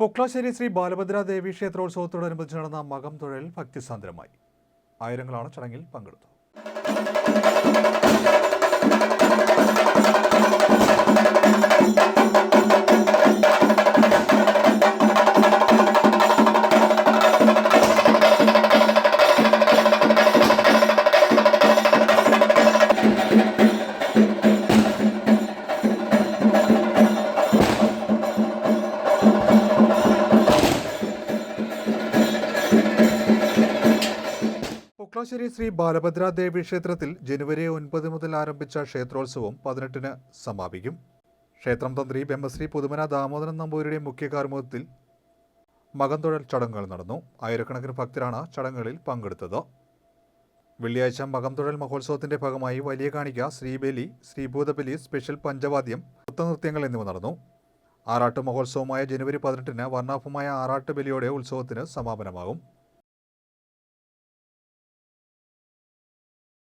പൊക്ലാശ്ശേരി ശ്രീ ബാലഭദ്ര ദേവി ക്ഷേത്രോത്സവത്തോടനുബന്ധിച്ച് നടന്ന മകം തൊഴൽ ഭക്തിസാന്ദ്രമായി. ആയിരങ്ങളാണ് ചടങ്ങിൽ പങ്കെടുത്തത്. പൊക്ലാശ്ശേരി ശ്രീ ബാലഭദ്ര ദേവി ക്ഷേത്രത്തിൽ ജനുവരി 9 മുതൽ ആരംഭിച്ച ക്ഷേത്രോത്സവം 18-ന് സമാപിക്കും. ക്ഷേത്രം തന്ത്രി ബ്രഹ്മശ്രീ പുതുമന ദാമോദരൻ നമ്പൂതിരിയുടെ മുഖ്യ കാർമ്മികത്വത്തിൽ മകം തൊഴൽ ചടങ്ങുകൾ നടന്നു. ആയിരക്കണക്കിന് ഭക്തരാണ് ചടങ്ങുകളിൽ പങ്കെടുത്തത്. വെള്ളിയാഴ്ച മകം തൊഴൽ മഹോത്സവത്തിന്റെ ഭാഗമായി വലിയ കാണിക്ക, ശ്രീബലി, ശ്രീഭൂതബലി, സ്പെഷ്യൽ പഞ്ചവാദ്യം, നൃത്തനൃത്യങ്ങൾ എന്നിവ നടന്നു. ആറാട്ട് മഹോത്സവമായ ജനുവരി 18-ന് വർണ്ണാഭമായ ആറാട്ട് ബലിയോടെ ഉത്സവത്തിന് സമാപനമാകും.